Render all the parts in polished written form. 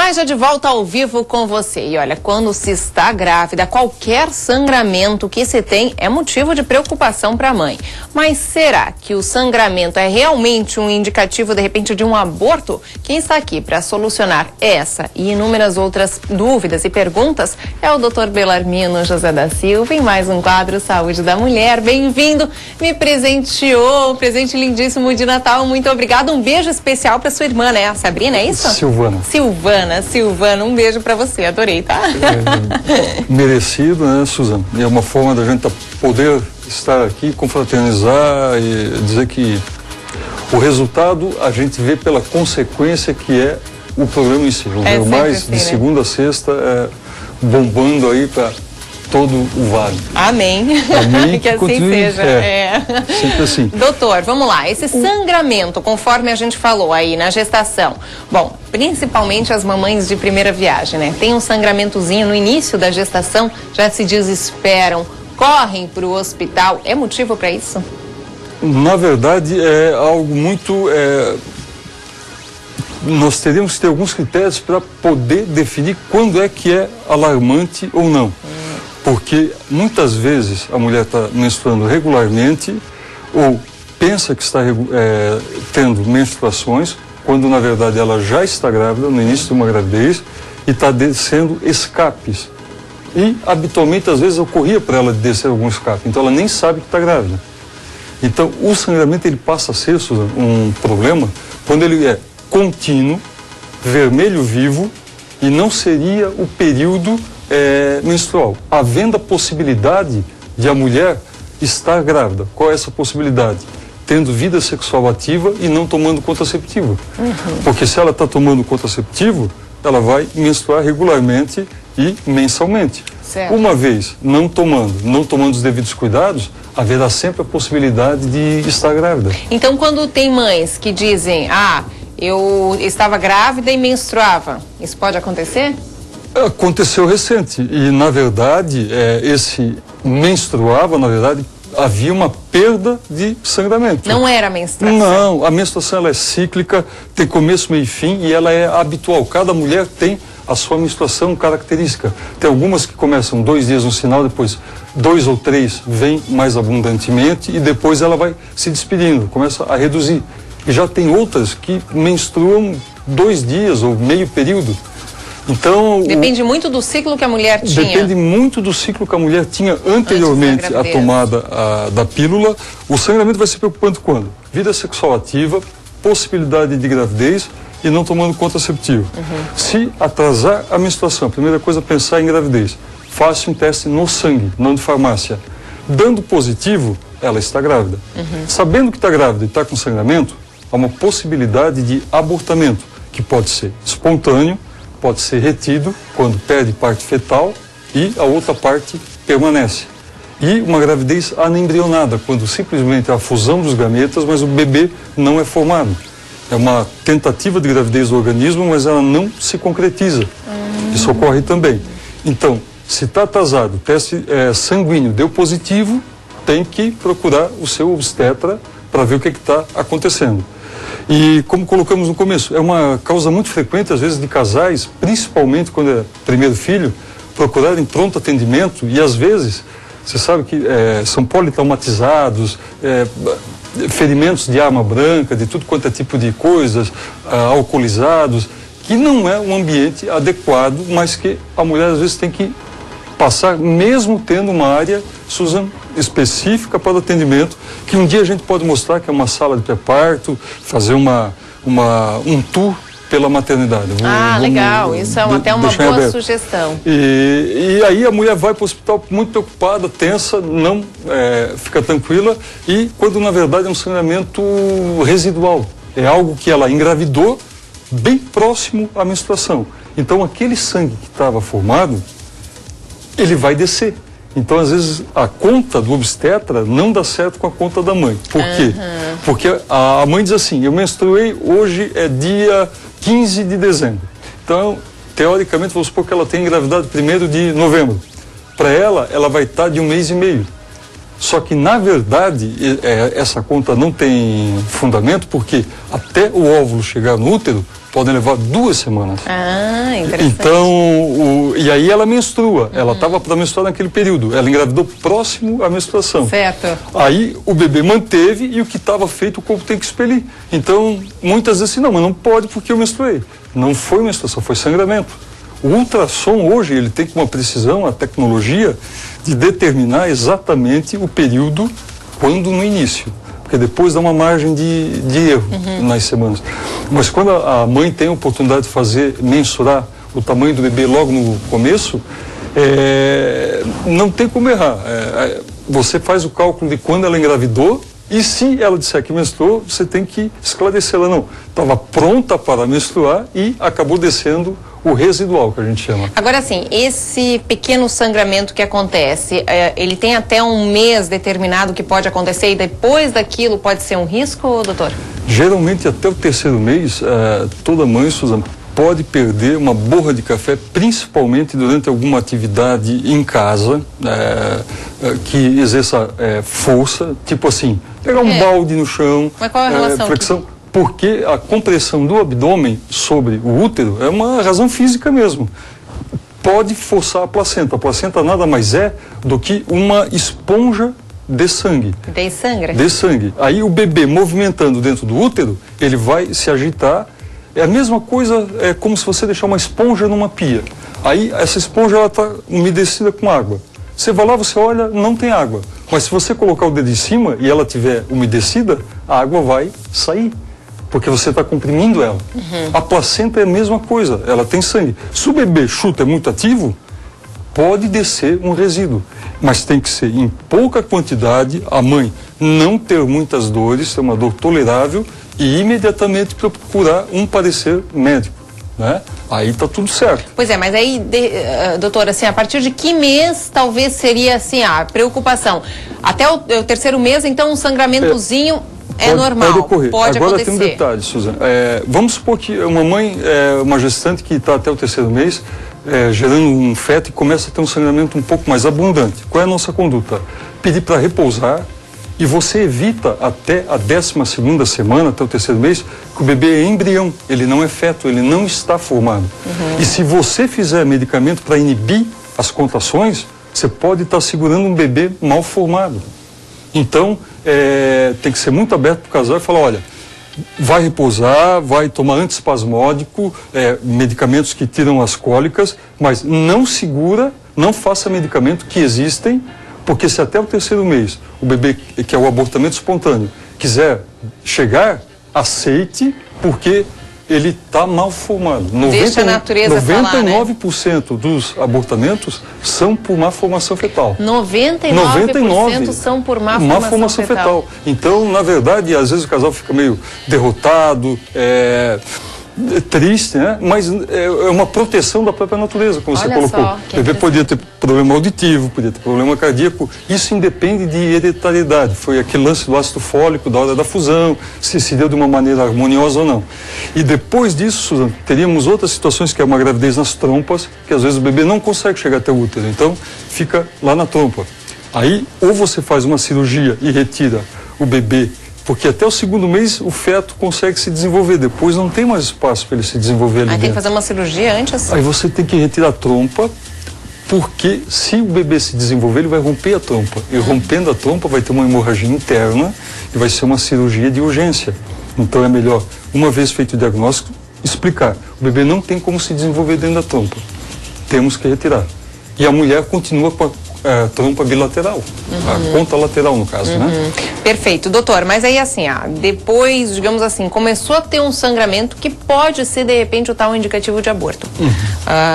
Ai, já de volta ao vivo com você. E olha, quando se está grávida, qualquer sangramento que se tem é motivo de preocupação para a mãe. Mas será que o sangramento é realmente um indicativo, de repente, de um aborto? Quem está aqui para solucionar essa e inúmeras outras dúvidas e perguntas é o Dr. Belarmino José da Silva, em mais um quadro Saúde da Mulher. Bem-vindo, me presenteou, um presente lindíssimo de Natal, muito obrigada. Um beijo especial para sua irmã, né? A Sabrina, é isso? Silvana, um beijo pra você, adorei, tá? Merecido, né, Suzana? É uma forma da gente poder estar aqui, confraternizar e dizer que o resultado a gente vê pela consequência que é o programa em si. O mais assim, de segunda a sexta, bombando aí para todo o vale. Amém. Amém. Que assim seja. Sempre assim. Doutor, vamos lá. Esse sangramento, conforme a gente falou aí na gestação, bom, principalmente as mamães de primeira viagem, né? Tem um sangramentozinho no início da gestação, já se desesperam, correm para o hospital. É motivo para isso? Na verdade, é algo muito... Nós teríamos que ter alguns critérios para poder definir quando é que é alarmante ou não. Porque muitas vezes a mulher está menstruando regularmente ou pensa que está tendo menstruações, quando na verdade ela já está grávida, no início de uma gravidez, e está descendo escapes. E habitualmente às vezes ocorria para ela descer algum escape, então ela nem sabe que está grávida. Então o sangramento ele passa a ser, Suzana, um problema quando ele é contínuo, vermelho vivo, e não seria o período menstrual, havendo a possibilidade de a mulher estar grávida. Qual é essa possibilidade? Tendo vida sexual ativa e não tomando contraceptivo. Porque se ela está tomando contraceptivo, ela vai menstruar regularmente e mensalmente. Certo. Uma vez não tomando os devidos cuidados, haverá sempre a possibilidade de estar grávida. Então, quando tem mães que dizem, eu estava grávida e menstruava, isso pode acontecer? Aconteceu recente e, na verdade, esse menstruava, na verdade, havia uma perda de sangramento. Não era menstruação? Não, a menstruação ela é cíclica, tem começo, meio e fim e ela é habitual. Cada mulher tem a sua menstruação característica. Tem algumas que começam 2 dias no sinal, depois 2 ou 3 vem mais abundantemente e depois ela vai se despedindo, começa a reduzir. E já tem outras que menstruam 2 dias ou meio período. Então, depende muito do ciclo que a mulher tinha. Depende muito do ciclo que a mulher tinha anteriormente à tomada da pílula. O sangramento vai se preocupando quando? Vida sexual ativa, possibilidade de gravidez e não tomando contraceptivo. Se atrasar a menstruação, a primeira coisa é pensar em gravidez. Faça um teste no sangue, não de farmácia. Dando positivo, ela está grávida. Sabendo que está grávida e está com sangramento, há uma possibilidade de abortamento, que pode ser espontâneo, pode ser retido quando perde parte fetal e a outra parte permanece. E uma gravidez anembrionada, quando simplesmente há a fusão dos gametas, mas o bebê não é formado. É uma tentativa de gravidez do organismo, mas ela não se concretiza. Isso ocorre também. Então, se está atrasado, o teste sanguíneo deu positivo, tem que procurar o seu obstetra para ver o que está acontecendo. E como colocamos no começo, é uma causa muito frequente, às vezes, de casais, principalmente quando é primeiro filho, procurarem pronto atendimento e, às vezes, você sabe que são politraumatizados, ferimentos de arma branca, de tudo quanto é tipo de coisas, alcoolizados, que não é um ambiente adequado, mas que a mulher, às vezes, tem que passar, mesmo tendo uma área, Susan, específica para o atendimento, que um dia a gente pode mostrar que é uma sala de pré-parto, fazer um tour pela maternidade. Legal, isso é até uma boa sugestão. E aí a mulher vai para o hospital muito preocupada, tensa, não fica tranquila, e quando na verdade é um sangramento residual, é algo que ela engravidou bem próximo à menstruação. Então aquele sangue que estava formado, ele vai descer. Então, às vezes, a conta do obstetra não dá certo com a conta da mãe. Por quê? Porque a mãe diz assim, eu menstruei, hoje é dia 15 de dezembro. Então, teoricamente, vamos supor que ela tem engravidado 1º de novembro. Para ela vai estar de 1 mês e meio. Só que, na verdade, essa conta não tem fundamento, porque até o óvulo chegar no útero, podem levar 2 semanas. Ah, interessante. Então, e aí ela menstrua. Ela estava para menstruar naquele período. Ela engravidou próximo à menstruação. Certo. Aí o bebê manteve e o que estava feito o corpo tem que expelir. Então, muitas vezes assim, não, mas não pode porque eu menstruei. Não foi menstruação, foi sangramento. O ultrassom hoje, ele tem uma precisão, a tecnologia, de determinar exatamente o período quando no início. Porque depois dá uma margem de erro nas semanas. Mas quando a mãe tem a oportunidade de mensurar o tamanho do bebê logo no começo, não tem como errar. Você faz o cálculo de quando ela engravidou e se ela disser que menstruou, você tem que esclarecer ela. Não, estava pronta para menstruar e acabou descendo o residual, que a gente chama. Agora, assim, esse pequeno sangramento que acontece, ele tem até um mês determinado que pode acontecer e depois daquilo pode ser um risco, doutor? Geralmente, até o 3º mês, toda mãe, Suzana, pode perder uma borra de café, principalmente durante alguma atividade em casa, que exerça força, tipo assim, pegar um balde no chão. Mas qual é a relação? Flexão. Porque a compressão do abdômen sobre o útero é uma razão física mesmo. Pode forçar a placenta. A placenta nada mais é do que uma esponja de sangue. De sangue? De sangue. Aí o bebê movimentando dentro do útero, ele vai se agitar. É a mesma coisa, é como se você deixar uma esponja numa pia. Aí essa esponja ela está umedecida com água. Você vai lá, você olha, não tem água. Mas se você colocar o dedo em cima e ela estiver umedecida, a água vai sair. Porque você está comprimindo ela. A placenta é a mesma coisa, ela tem sangue. Se o bebê chuta é muito ativo, pode descer um resíduo. Mas tem que ser em pouca quantidade, a mãe não ter muitas dores, ter uma dor tolerável e imediatamente procurar um parecer médico, né? Aí está tudo certo. Pois é, mas aí, doutora, assim, a partir de que mês talvez seria assim, a preocupação? Até o 3º mês, então um sangramentozinho... É normal, pode ocorrer. Pode Agora acontecer. Tem um detalhe, Suzana. Vamos supor que uma mãe, uma gestante que está até o 3º mês, gerando um feto e começa a ter um sangramento um pouco mais abundante. Qual é a nossa conduta? Pedir para repousar e você evita até a 12ª semana, até o 3º mês, que o bebê é embrião, ele não é feto, ele não está formado. E se você fizer medicamento para inibir as contrações, você pode estar segurando um bebê mal formado. Então, tem que ser muito aberto para o casal e falar, olha, vai repousar, vai tomar antiespasmódico, medicamentos que tiram as cólicas, mas não segura, não faça medicamento que existem, porque se até o 3º mês o bebê, que é o abortamento espontâneo, quiser chegar, aceite, porque ele está mal formado. Deixa a natureza falar, né? 99% dos abortamentos são por má formação fetal. 99% são por má formação fetal. Então, na verdade, às vezes o casal fica meio derrotado, triste, né? Mas é uma proteção da própria natureza, como você colocou. O bebê podia ter problema auditivo, podia ter problema cardíaco. Isso independe de hereditariedade. Foi aquele lance do ácido fólico, da hora da fusão, se deu de uma maneira harmoniosa ou não. E depois disso, Suzana, teríamos outras situações, que é uma gravidez nas trompas, que às vezes o bebê não consegue chegar até o útero, então fica lá na trompa. Aí, ou você faz uma cirurgia e retira o bebê, porque até o 2º mês o feto consegue se desenvolver, depois não tem mais espaço para ele se desenvolver ali dentro. Tem que fazer uma cirurgia antes? Aí você tem que retirar a trompa, porque se o bebê se desenvolver, ele vai romper a trompa. E rompendo a trompa vai ter uma hemorragia interna e vai ser uma cirurgia de urgência. Então é melhor, uma vez feito o diagnóstico, explicar. O bebê não tem como se desenvolver dentro da trompa. Temos que retirar. E a mulher continua com a trompa bilateral, a ponta lateral no caso, né? Perfeito, doutor, mas aí assim, depois, digamos assim, começou a ter um sangramento que pode ser de repente o tal indicativo de aborto.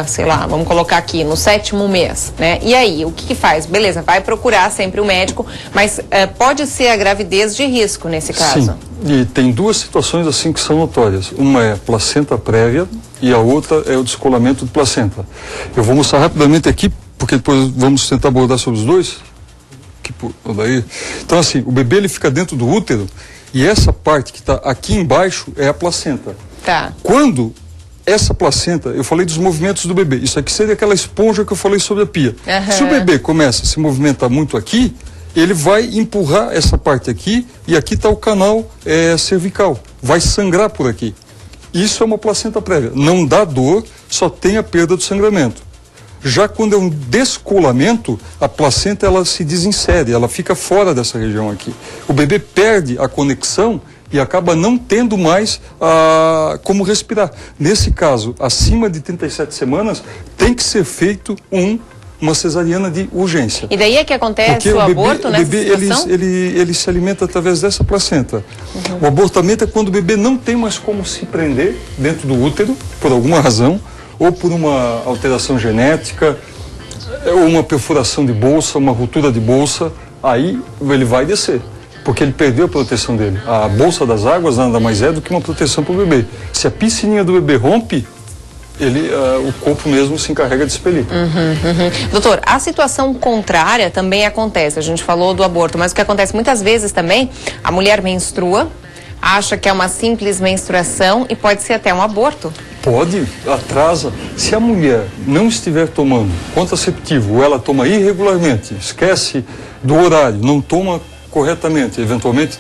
Sei lá, vamos colocar aqui no 7º mês, né? E aí, o que faz? Beleza, vai procurar sempre o médico, mas pode ser a gravidez de risco nesse caso? Sim, e tem 2 situações assim que são notórias. Uma é placenta prévia e a outra é o descolamento de placenta. Eu vou mostrar rapidamente aqui, porque depois vamos tentar abordar sobre os dois. Então assim, o bebê ele fica dentro do útero e essa parte que está aqui embaixo é a placenta. Tá. Quando essa placenta, eu falei dos movimentos do bebê, isso aqui seria aquela esponja que eu falei sobre a pia. Se o bebê começa a se movimentar muito aqui, ele vai empurrar essa parte aqui e aqui está o canal cervical. Vai sangrar por aqui. Isso é uma placenta prévia. Não dá dor, só tem a perda do sangramento. Já quando é um descolamento, a placenta ela se desinsere, ela fica fora dessa região aqui. O bebê perde a conexão e acaba não tendo mais como respirar. Nesse caso, acima de 37 semanas, tem que ser feito uma cesariana de urgência. E daí é que acontece o aborto nessa situação? Ele se alimenta através dessa placenta. O abortamento é quando o bebê não tem mais como se prender dentro do útero, por alguma razão, ou por uma alteração genética, ou uma perfuração de bolsa, uma ruptura de bolsa, aí ele vai descer, porque ele perdeu a proteção dele. A bolsa das águas nada mais é do que uma proteção para o bebê. Se a piscininha do bebê rompe, o corpo mesmo se encarrega de expelir. Doutor, a situação contrária também acontece. A gente falou do aborto, mas o que acontece muitas vezes também, a mulher menstrua, acha que é uma simples menstruação e pode ser até um aborto. Pode, atrasa. Se a mulher não estiver tomando contraceptivo ou ela toma irregularmente, esquece do horário, não toma corretamente, eventualmente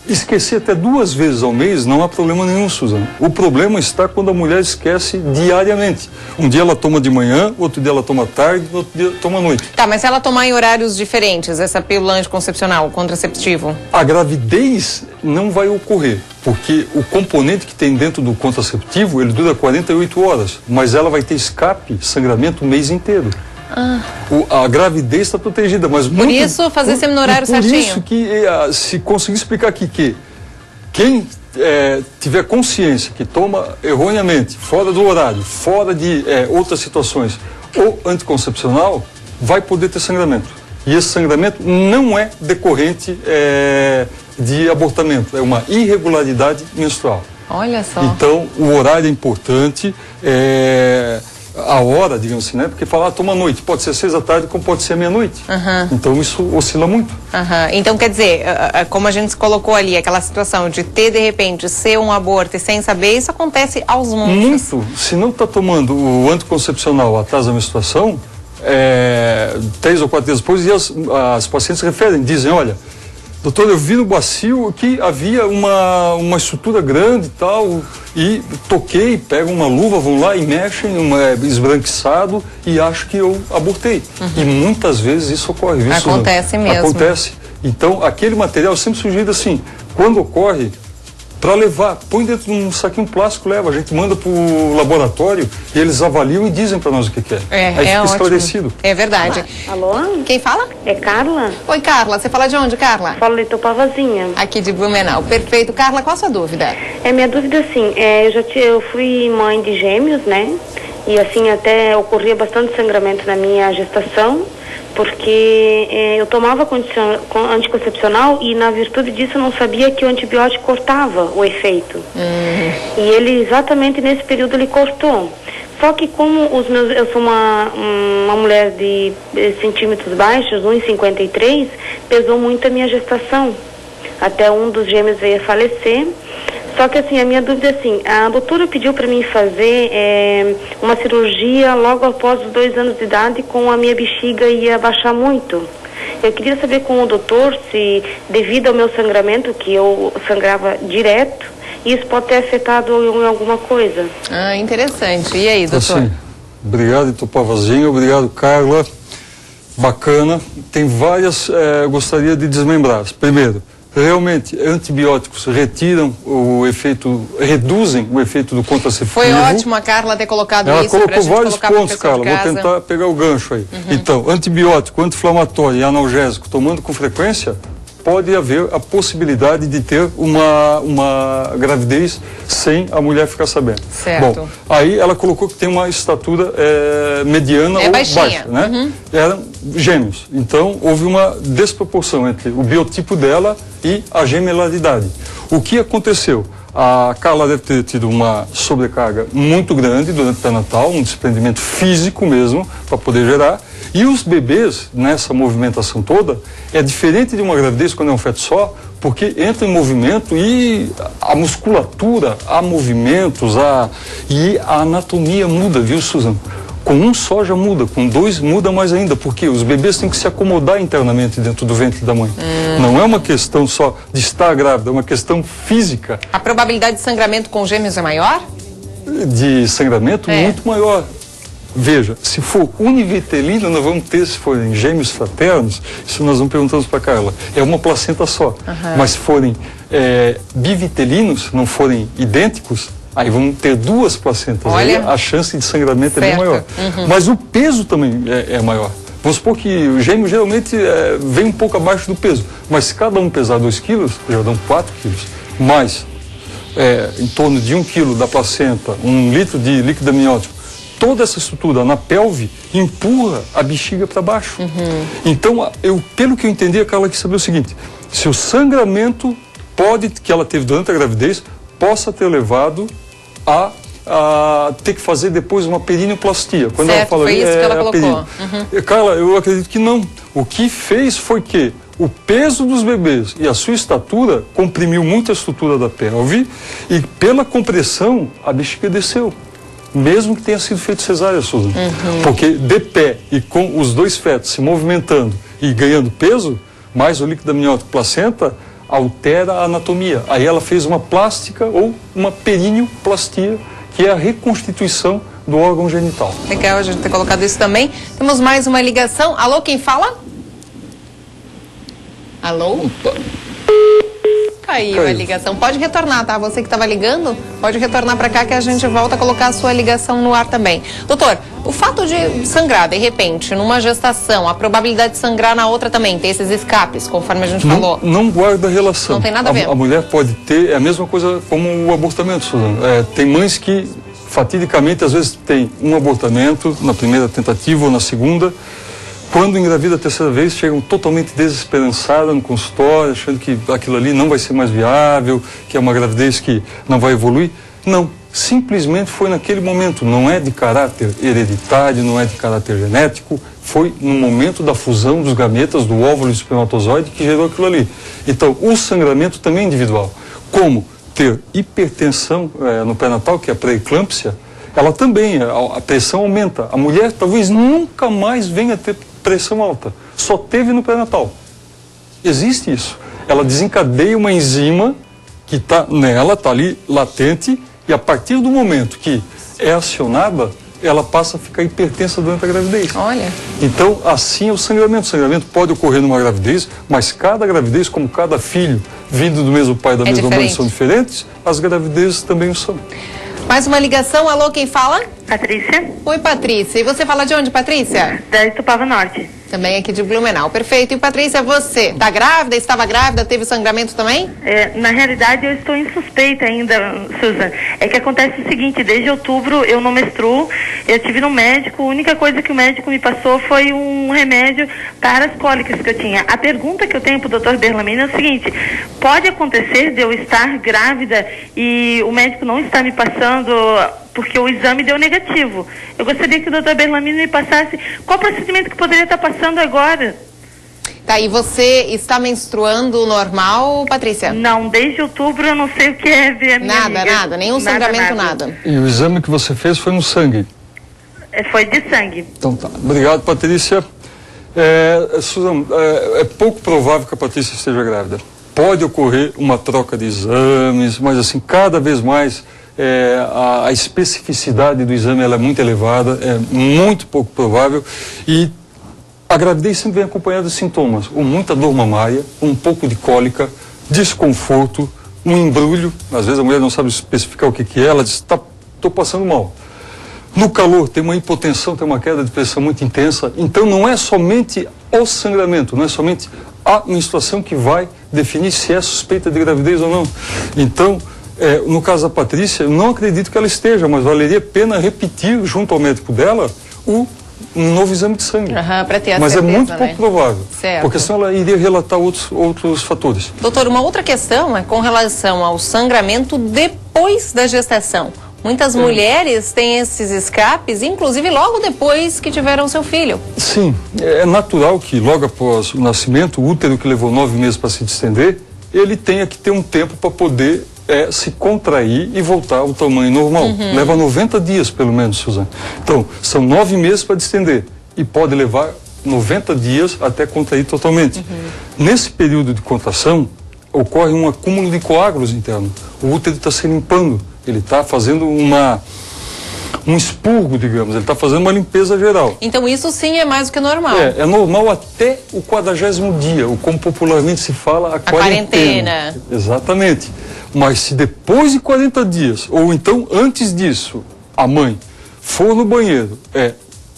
esquecer até 2 vezes ao mês, não há problema nenhum, Suzana. O problema está quando a mulher esquece diariamente. Um dia ela toma de manhã, outro dia ela toma tarde, outro dia toma à noite. Tá, mas se ela tomar em horários diferentes, essa pílula anticoncepcional, o contraceptivo? A gravidez não vai ocorrer, porque o componente que tem dentro do contraceptivo, ele dura 48 horas, mas ela vai ter escape, sangramento o mês inteiro. A gravidez está protegida, mas por isso fazer sempre no horário certinho. Por isso que se conseguir explicar aqui que quem tiver consciência que toma erroneamente, fora do horário, fora de outras situações, ou anticoncepcional, vai poder ter sangramento. E esse sangramento não é decorrente de abortamento, é uma irregularidade menstrual. Olha só. Então, o horário é importante, a hora, digamos assim, né? Porque falar toma à noite, pode ser 6 da tarde, como pode ser meia-noite. Então isso oscila muito. Então, quer dizer, como a gente se colocou ali, aquela situação de ter, de repente, ser um aborto e sem saber, isso acontece aos montes. Muito. Se não está tomando o anticoncepcional atrás da menstruação, 3 ou 4 dias depois, e as pacientes referem, dizem, olha, doutor, eu vi no bacio que havia uma estrutura grande e tal, e toquei, pegam uma luva, vão lá e mexem, esbranquiçado, e acho que eu abortei. E muitas vezes isso ocorre. Viu, acontece mesmo. Acontece. Então, aquele material, eu sempre sugiro assim, quando ocorre, para levar, põe dentro de um saquinho plástico, leva, a gente manda para o laboratório e eles avaliam e dizem para nós o que é. Aí fica esclarecido. É verdade. Alô? Quem fala? É Carla? Oi, Carla. Você fala de onde, Carla? Falo de Itopavazinha. Aqui de Blumenau. Perfeito. Carla, qual a sua dúvida? Minha dúvida, assim, eu fui mãe de gêmeos, né? E, assim, até ocorria bastante sangramento na minha gestação, porque eu tomava anticoncepcional e, na virtude disso, eu não sabia que o antibiótico cortava o efeito. E ele, exatamente nesse período, ele cortou. Só que como eu sou uma mulher de centímetros baixos, 1,53, pesou muito a minha gestação. Até um dos gêmeos veio a falecer. Só que, assim, a minha dúvida é assim, a doutora pediu para mim fazer uma cirurgia logo após os 2 anos de idade, com a minha bexiga ia baixar muito. Eu queria saber com o doutor se, devido ao meu sangramento, que eu sangrava direto, isso pode ter afetado em alguma coisa. Interessante. E aí, doutor? Assim, obrigado, Itopavazinho, obrigado, Carla. Bacana. Tem várias, gostaria de desmembrar. Primeiro, realmente, antibióticos retiram o efeito, reduzem o efeito do contraceptivo. Foi ótimo a Carla ter colocado ela isso pra gente colocou vários pontos, Carla. Vou tentar pegar o gancho aí. Então, antibiótico, anti-inflamatório e analgésico, tomando com frequência, pode haver a possibilidade de ter uma gravidez sem a mulher ficar sabendo. Certo. Bom, aí ela colocou que tem uma estatura mediana ou baixa, né? Eram gêmeos. Então, houve uma desproporção entre o biotipo dela e a gemelaridade. O que aconteceu? A Carla deve ter tido uma sobrecarga muito grande durante o pré-natal, um desprendimento físico mesmo, para poder gerar. E os bebês, nessa movimentação toda, é diferente de uma gravidez quando é um feto só, porque entra em movimento e a musculatura, há movimentos, e a anatomia muda, viu, Suzana? Com um só já muda, com dois muda mais ainda, porque os bebês têm que se acomodar internamente dentro do ventre da mãe. Não é uma questão só de estar grávida, é uma questão física. A probabilidade de sangramento com gêmeos é maior? De sangramento muito maior. Veja, se for univitelina, nós vamos ter, se forem gêmeos fraternos, isso nós vamos perguntando para a Carla, é uma placenta só. Mas se forem bivitelinos, não forem idênticos, aí vamos ter duas placentas. Olha, aí a chance de sangramento é bem maior. Mas o peso também é maior. Vamos supor que o gêmeo geralmente vem um pouco abaixo do peso, mas se cada um pesar 2 quilos, já dão 4 quilos. Mais em torno de 1 quilo da placenta, 1 litro de líquido amniótico, toda essa estrutura na pelve empurra a bexiga para baixo. Então, pelo que eu entendi, a Carla quis saber o seguinte: se o sangramento que ela teve durante a gravidez possa ter levado a ter que fazer depois uma perineoplastia. Quando certo, ela fala foi isso que ela colocou. Carla, eu acredito que não. O que fez foi que o peso dos bebês e a sua estatura comprimiu muito a estrutura da pelve e pela compressão a bexiga desceu. Mesmo que tenha sido feito cesárea, Susan. Porque de pé e com os dois fetos se movimentando e ganhando peso, mais o líquido amniótico placenta, altera a anatomia. Aí ela fez uma plástica ou uma perineoplastia, que é a reconstituição do órgão genital. Legal a gente ter colocado isso também. Temos mais uma ligação. Alô, quem fala? Alô? Opa. Caiu a ligação. Pode retornar, tá? Você que estava ligando, pode retornar para cá que a gente volta a colocar a sua ligação no ar também. Doutor, o fato de sangrar, de repente, numa gestação, a probabilidade de sangrar na outra também, ter esses escapes, conforme a gente falou? Não guarda relação. Não tem nada a ver. A mulher pode ter, é a mesma coisa como o abortamento, Suzana. Tem mães que, fatidicamente, às vezes tem um abortamento na primeira tentativa ou na segunda. Quando engravida a terceira vez, chegam totalmente desesperançadas no consultório, achando que aquilo ali não vai ser mais viável, que é uma gravidez que não vai evoluir. Não, simplesmente foi naquele momento, não é de caráter hereditário, não é de caráter genético, foi no momento da fusão dos gametas, do óvulo e do espermatozoide que gerou aquilo ali. Então, o sangramento também é individual. Como ter hipertensão no pré-natal, que é a pré-eclâmpsia, ela também, a pressão aumenta. A mulher talvez nunca mais venha a ter pressão alta, só teve no pré-natal. Existe isso. Ela desencadeia uma enzima que está nela, está ali latente, e a partir do momento que é acionada, ela passa a ficar hipertensa durante a gravidez. Olha. Então, assim é o sangramento. O sangramento pode ocorrer numa gravidez, mas cada gravidez, como cada filho vindo do mesmo pai e da mesma mãe são diferentes, as gravidezes também o são. Mais uma ligação. Alô, quem fala? Patrícia. Oi, Patrícia. E você fala de onde, Patrícia? Da Itupava Norte. Também aqui de Blumenau. Perfeito. E, Patrícia, você está grávida? Estava grávida? Teve sangramento também? Na realidade, eu estou em suspeita ainda, Susan. É que acontece o seguinte, desde outubro eu não menstruo, eu tive no médico, a única coisa que o médico me passou foi um remédio para as cólicas que eu tinha. A pergunta que eu tenho para o Dr. Berlamino é o seguinte: pode acontecer de eu estar grávida e o médico não estar me passando porque o exame deu negativo? Eu gostaria que o Dr. Berlamino me passasse qual procedimento que poderia estar passando agora. Tá, e você está menstruando normal, Patrícia? Não, desde outubro eu não sei o que é ver a minha amiga. Nada, nenhum sangramento, nada. E o exame que você fez foi no sangue? Foi de sangue. Então tá. Obrigado, Patrícia. Suzana, é pouco provável que a Patrícia esteja grávida. Pode ocorrer uma troca de exames, mas assim, cada vez mais a especificidade do exame ela é muito elevada, é muito pouco provável, e a gravidez sempre vem acompanhada de sintomas, ou muita dor mamária, um pouco de cólica, desconforto, um embrulho. Às vezes a mulher não sabe especificar o que é, ela diz, estou passando mal. No calor tem uma hipotensão, tem uma queda de pressão muito intensa. Então não é somente o sangramento, não é somente a menstruação que vai definir se é suspeita de gravidez ou não. Então, no caso da Patrícia, eu não acredito que ela esteja, mas valeria a pena repetir junto ao médico dela um novo exame de sangue. Para ter a mas certeza, é muito pouco provável, certo. Porque senão ela iria relatar outros fatores. Doutor, uma outra questão é com relação ao sangramento depois da gestação. Muitas mulheres têm esses escapes, inclusive logo depois que tiveram seu filho. Sim, é natural que logo após o nascimento, o útero que levou 9 meses para se distender, ele tenha que ter um tempo para poder é se contrair e voltar ao tamanho normal. Leva 90 dias, pelo menos, Suzane. Então, são 9 meses para distender e pode levar 90 dias até contrair totalmente. Nesse período de contração, ocorre um acúmulo de coágulos internos. O útero está se limpando, ele está fazendo um expurgo, digamos, ele está fazendo uma limpeza geral. Então isso sim é mais do que normal. É normal até o 40º dia, ou como popularmente se fala, a quarentena. Exatamente. Mas se depois de 40 dias, ou então antes disso, a mãe for no banheiro,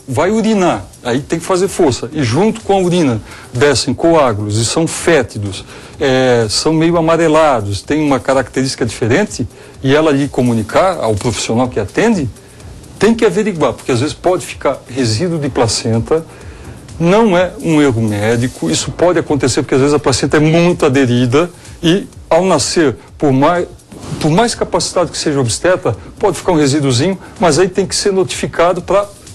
vai urinar, aí tem que fazer força, e junto com a urina descem coágulos e são fétidos, são meio amarelados, tem uma característica diferente, e ela lhe comunicar ao profissional que atende, tem que averiguar, porque às vezes pode ficar resíduo de placenta, não é um erro médico, isso pode acontecer porque às vezes a placenta é muito aderida e ao nascer, por mais capacitado que seja o obstetra, pode ficar um resíduozinho, mas aí tem que ser notificado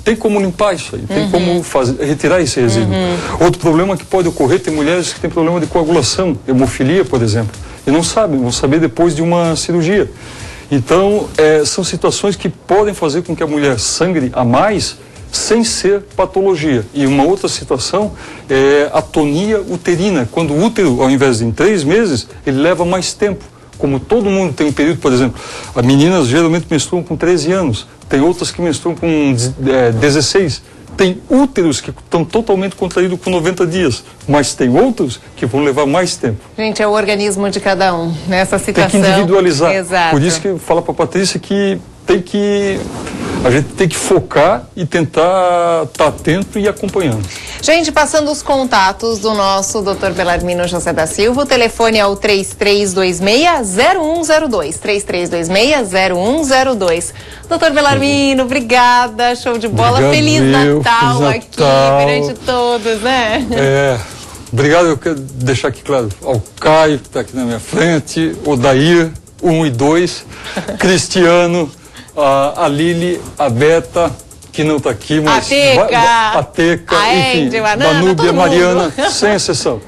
tem como limpar isso aí, tem como retirar esse resíduo. Outro problema que pode ocorrer, tem mulheres que têm problema de coagulação, hemofilia, por exemplo, e não sabem, vão saber depois de uma cirurgia. Então, são situações que podem fazer com que a mulher sangre a mais sem ser patologia. E uma outra situação é a atonia uterina, quando o útero, ao invés de em 3 meses, ele leva mais tempo. Como todo mundo tem um período, por exemplo, as meninas geralmente menstruam com 13 anos, tem outras que menstruam com 16. Tem úteros que estão totalmente contraídos com 90 dias, mas tem outros que vão levar mais tempo. Gente, é o organismo de cada um nessa situação. Tem que individualizar. Exato. Por isso que eu falo para a Patrícia que a gente tem que focar e tentar estar atento e acompanhando. Gente, passando os contatos do nosso Dr. Belarmino José da Silva, o telefone é o 3326-0102, 3326-0102. Dr. Belarmino, obrigada, show de bola, Feliz Natal aqui, perante todos, né? Obrigado, eu quero deixar aqui claro, ao Caio, que está aqui na minha frente, o Dair, 1 e 2, Cristiano, a Lili, a Beta, que não está aqui, mas a Teca, enfim, Danúbia, Mariana, sem exceção.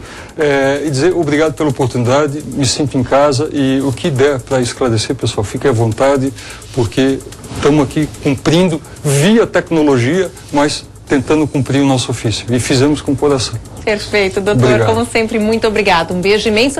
E dizer obrigado pela oportunidade, me sinto em casa e o que der para esclarecer, pessoal, fique à vontade, porque estamos aqui cumprindo via tecnologia, mas tentando cumprir o nosso ofício. E fizemos com o coração. Perfeito, doutor. Obrigado. Como sempre, muito obrigado. Um beijo imenso.